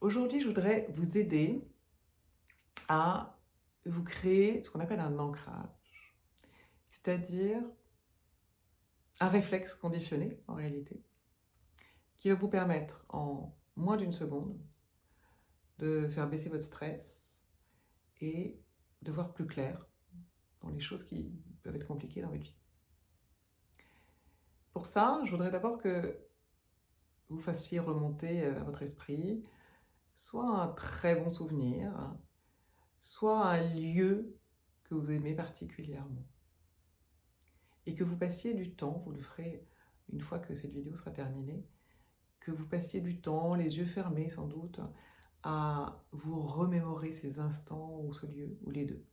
Aujourd'hui, je voudrais vous aider à vous créer ce qu'on appelle un ancrage, c'est-à-dire un réflexe conditionné en réalité, qui va vous permettre en moins d'une seconde de faire baisser votre stress et de voir plus clair dans les choses qui peuvent être compliquées dans votre vie. Pour ça, je voudrais d'abord que vous fassiez remonter à votre esprit soit un très bon souvenir, soit un lieu que vous aimez particulièrement. Et que vous passiez du temps, vous le ferez une fois que cette vidéo sera terminée, que vous passiez du temps, les yeux fermés sans doute, à vous remémorer ces instants ou ce lieu, ou les deux.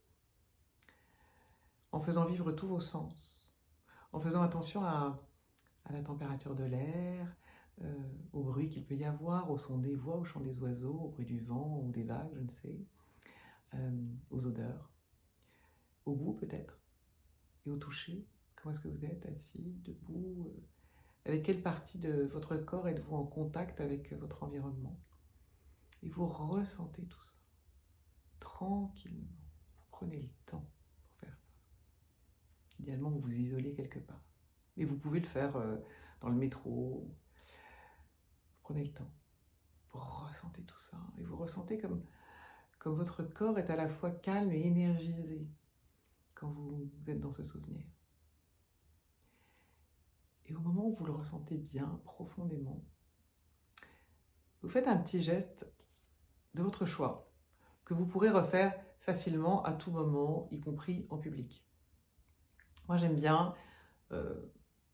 En faisant vivre tous vos sens, en faisant attention à la température de l'air, au bruit qu'il peut y avoir, au son des voix, au chant des oiseaux, au bruit du vent ou des vagues, je ne sais, aux odeurs, au goût peut-être, et au toucher. Comment est-ce que vous êtes assis, debout, avec quelle partie de votre corps êtes-vous en contact avec votre environnement? Et vous ressentez tout ça, tranquillement. Vous prenez le temps pour faire ça. Idéalement, vous vous isolez quelque part. Mais vous pouvez le faire dans le métro. Vous prenez le temps. Vous ressentez tout ça. Et vous ressentez comme votre corps est à la fois calme et énergisé quand vous êtes dans ce souvenir. Et au moment où vous le ressentez bien, profondément, vous faites un petit geste de votre choix, que vous pourrez refaire facilement à tout moment, y compris en public. Moi, j'aime bien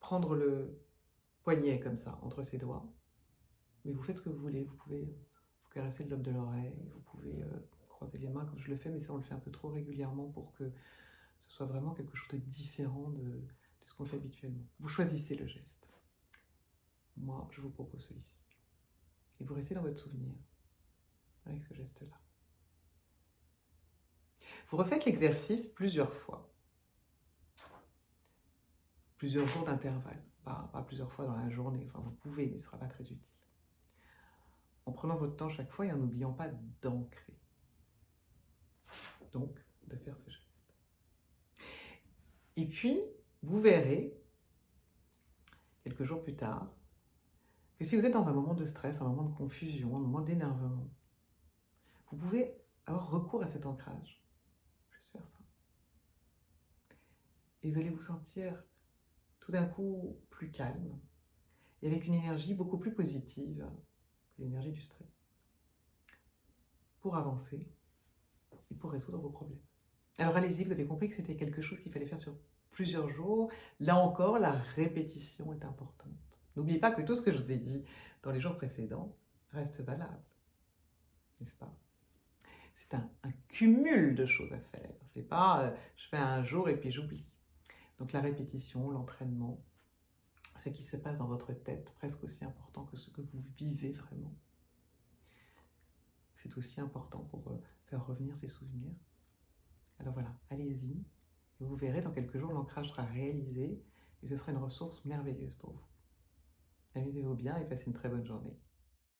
prendre le poignet comme ça, entre ses doigts, mais vous faites ce que vous voulez. Vous pouvez vous caresser le lobe de l'oreille, vous pouvez croiser les mains comme je le fais, mais ça, on le fait un peu trop régulièrement pour que ce soit vraiment quelque chose de différent de ce qu'on fait habituellement. Vous choisissez le geste. Moi, je vous propose celui-ci. Et vous restez dans votre souvenir avec ce geste-là. Vous refaites l'exercice plusieurs fois. Plusieurs jours d'intervalle. Pas plusieurs fois dans la journée. Enfin, vous pouvez, mais ce ne sera pas très utile. En prenant votre temps chaque fois et en n'oubliant pas d'ancrer. Donc, de faire ce geste. Et puis, vous verrez, quelques jours plus tard, que si vous êtes dans un moment de stress, un moment de confusion, un moment d'énervement, vous pouvez avoir recours à cet ancrage. Juste faire ça. Et vous allez vous sentir tout d'un coup plus calme et avec une énergie beaucoup plus positive que l'énergie du stress pour avancer et pour résoudre vos problèmes. Alors allez-y, vous avez compris que c'était quelque chose qu'il fallait faire sur plusieurs jours. Là encore, la répétition est importante. N'oubliez pas que tout ce que je vous ai dit dans les jours précédents reste valable, n'est-ce pas? C'est un cumul de choses à faire. C'est pas je fais un jour et puis j'oublie. Donc la répétition, l'entraînement, ce qui se passe dans votre tête, presque aussi important que ce que vous vivez vraiment. C'est aussi important pour faire revenir ces souvenirs. Alors voilà, allez-y. Vous verrez, dans quelques jours, l'ancrage sera réalisé et ce sera une ressource merveilleuse pour vous. Amusez-vous bien et passez une très bonne journée.